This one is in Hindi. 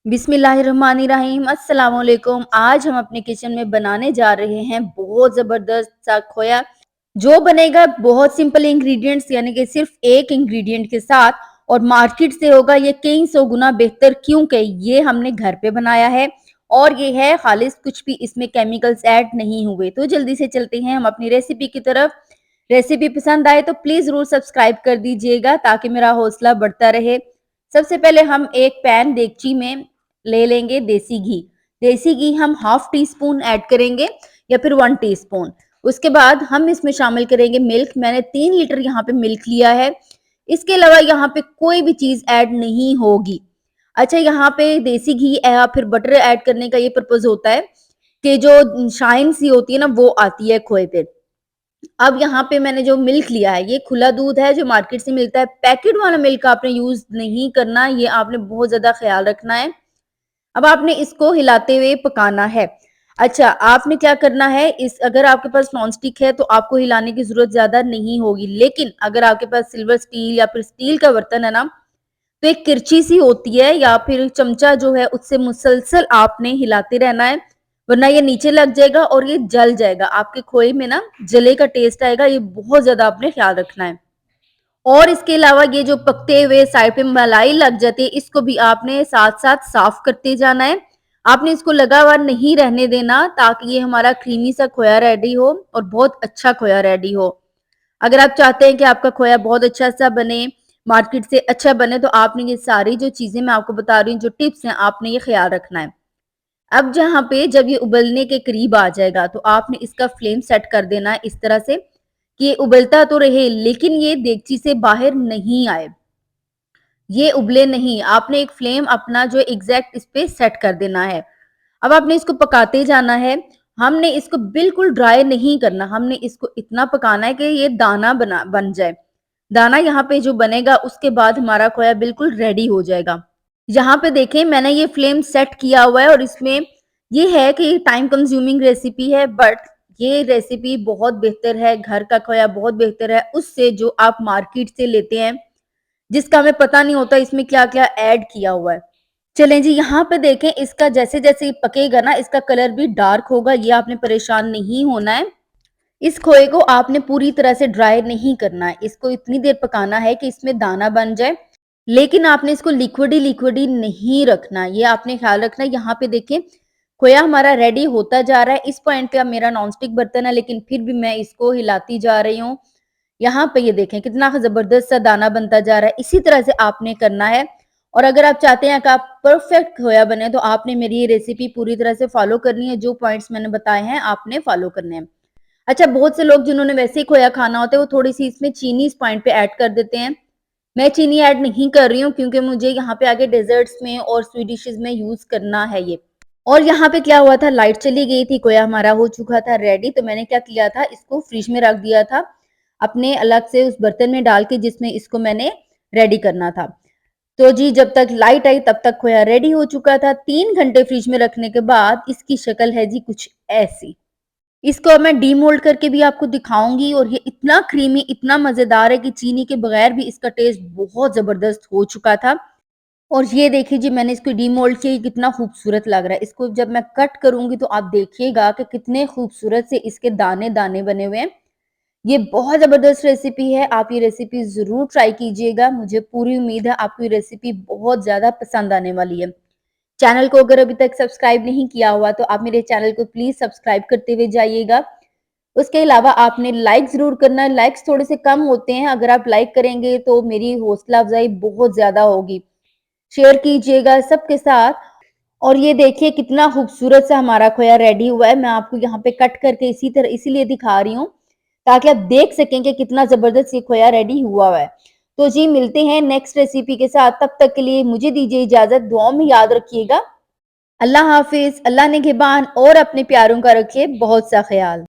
बिस्मिल्लाहिर्रहमानिर्रहीम अस्सलाम वालेकुम। आज हम अपने किचन में बनाने जा रहे हैं बहुत ज़बरदस्त सा खोया, जो बनेगा बहुत सिंपल इंग्रेडिएंट्स यानी कि सिर्फ एक इंग्रेडिएंट के साथ और मार्केट से होगा ये कई सौ गुना बेहतर क्योंकि ये हमने घर पे बनाया है और ये है खालिस, कुछ भी इसमें केमिकल्स ऐड नहीं हुए। तो जल्दी से चलते हैं हम अपनी रेसिपी की तरफ। रेसिपी पसंद आए तो प्लीज़ ज़रूर सब्सक्राइब कर दीजिएगा ताकि मेरा हौसला बढ़ता रहे। सबसे पहले हम एक पैन देगची में ले लेंगे देसी घी। देसी घी हम हाफ टी स्पून ऐड करेंगे या फिर 1 टीस्पून। उसके बाद हम इसमें शामिल करेंगे मिल्क। मैंने 3 लीटर यहाँ पे मिल्क लिया है। इसके अलावा यहाँ पे कोई भी चीज़ ऐड नहीं होगी। अच्छा, यहाँ पे देसी घी या फिर बटर ऐड करने का ये पर्पज़ होता है कि जो शाइन सी होती है ना वो आती है खोए पे। अब यहाँ पे मैंने जो मिल्क लिया है, ये खुला दूध है जो मार्केट से मिलता है। पैकेट वाला मिल्क आपने यूज़ नहीं करना, ये आपने बहुत ज़्यादा ख़्याल रखना है। अब आपने इसको हिलाते हुए पकाना है। अच्छा, आपने क्या करना है, इस अगर आपके पास नॉन स्टिक है तो आपको हिलाने की ज़रूरत ज़्यादा नहीं होगी। लेकिन अगर आपके पास सिल्वर स्टील या फिर स्टील का बर्तन है ना, तो एक किरची सी होती है या फिर चमचा जो है उससे मुसलसल आपने हिलाते रहना है, वरना ये नीचे लग जाएगा और ये जल जाएगा। आपके खोए में ना जले का टेस्ट आएगा, ये बहुत ज़्यादा आपने ख्याल रखना है। और इसके अलावा ये जो पकते हुए साइड पे मलाई लग जाती है, इसको भी आपने साथ-साथ साफ करते जाना है। आपने इसको लगा हुआ नहीं रहने देना ताकि ये हमारा क्रीमी सा खोया रेडी हो और बहुत अच्छा खोया रेडी हो। अगर आप चाहते हैं कि आपका खोया बहुत अच्छा सा बने, मार्केट से अच्छा बने, तो आपने ये सारी जो चीज़ें मैं आपको बता रही हूँ, जो टिप्स हैं, आपने ये ख़्याल रखना है। अब जहाँ पे जब ये उबलने के करीब आ जाएगा, तो आपने इसका फ्लेम सेट कर देना है इस तरह से कि ये उबलता तो रहे, लेकिन ये देगची से बाहर नहीं आए। ये उबले नहीं, आपने एक फ्लेम अपना जो एग्ज़ैक्ट इस पे सेट कर देना है। अब आपने इसको पकाते जाना है। हमने इसको बिल्कुल ड्राई नहीं करना, हमने इसको इतना पकाना है कि ये दाना बन जाए। दाना यहाँ पे जो बनेगा उसके बाद हमारा खोया बिल्कुल रेडी हो जाएगा। यहाँ पे देखें मैंने ये फ्लेम सेट किया हुआ है और इसमें ये है कि टाइम कंज्यूमिंग रेसिपी है, बट ये रेसिपी बहुत बेहतर है, घर का खोया बहुत बेहतर है उससे जो आप मार्केट से लेते हैं, जिसका हमें पता नहीं होता इसमें क्या-क्या ऐड किया हुआ है। चलें जी, यहाँ पे देखें इसका जैसे-जैसे ये पकेगा ना इसका कलर भी डार्क होगा, ये आपने परेशान नहीं होना है। इस खोए को आपने पूरी तरह से ड्राई नहीं करना है, इसको इतनी देर पकाना है कि इसमें दाना बन जाए, लेकिन आपने इसको लिक्विडी ही नहीं रखना, ये आपने ख़्याल रखना है। यहाँ पे देखें, खोया हमारा रेडी होता जा रहा है, इस पॉइंट पे अब मेरा नॉनस्टिक बर्तन है लेकिन फिर भी मैं इसको हिलाती जा रही हूँ। यहाँ पे ये देखें कितना ज़बरदस्त सा दाना बनता जा रहा है, इसी तरह से आपने करना है। और अगर आप चाहते हैं कि आप परफेक्ट खोया बने तो आपने मेरी ये रेसिपी पूरी तरह से फ़ॉलो करनी है, जो पॉइंट्स मैंने बताए हैं आपने फ़ॉलो करने हैं। अच्छा, बहुत से लोग जिन्होंने वैसे ही खोया खाना होता है वो थोड़ी-सी इसमें चीनी इस पॉइंट पे ऐड कर देते हैं। मैं चीनी ऐड नहीं कर रही हूँ क्योंकि मुझे यहाँ पे आगे डेज़र्ट्स में और स्वीट डिशेज़ में यूज़ करना है ये। और यहाँ पे क्या हुआ था, लाइट चली गई थी, खोया हमारा हो चुका था रेडी, तो मैंने क्या किया था इसको फ्रिज में रख दिया था, अपने अलग से उस बर्तन में डाल के जिसमें इसको मैंने रेडी करना था। तो जी जब तक लाइट आई तब तक खोया रेडी हो चुका था। 3 घंटे फ्रिज में रखने के बाद इसकी शक्ल है जी कुछ ऐसी। इसको अब मैं डीमोल्ड करके भी आपको दिखाऊँगी और ये इतना क्रीमी, इतना मज़ेदार है कि चीनी के बगैर भी इसका टेस्ट बहुत ज़बरदस्त हो चुका था। और ये देखिए जी मैंने इसको डीमोल्ड किया, ये कितना खूबसूरत लग रहा है। इसको जब मैं कट करूँगी तो आप देखिएगा कि कितने खूबसूरत से इसके दाने-दाने बने हुए हैं। ये बहुत ज़बरदस्त रेसिपी है, आप ये रेसिपी ज़रूर ट्राई कीजिएगा। मुझे पूरी उम्मीद है आपको ये रेसिपी बहुत ज़्यादा पसंद आने वाली है। चैनल को अगर अभी तक सब्सक्राइब नहीं किया हुआ तो आप मेरे चैनल को प्लीज़ सब्सक्राइब करते हुए जाइएगा। उसके अलावा आपने लाइक ज़रूर करना है, लाइक्स थोड़े से कम होते हैं, अगर आप लाइक करेंगे तो मेरी हौसला अफ़ज़ाई बहुत ज़्यादा होगी। शेयर कीजिएगा सबके साथ। और ये देखिए कितना खूबसूरत सा हमारा खोया रेडी हुआ है। मैं आपको यहाँ पे कट करके इसी तरह इसीलिए दिखा रही हूँ, ताकि आप देख सकें कि कितना ज़बरदस्त ये खोया रेडी हुआ हुआ है। तो जी मिलते हैं नेक्स्ट रेसिपी के साथ, तब तक के लिए मुझे दीजिए इजाज़त, दुआओं में याद रखिएगा। अल्लाह हाफ़िज़, अल्लाह निगहबान और अपने प्यारों का रखिए बहुत सा ख़याल।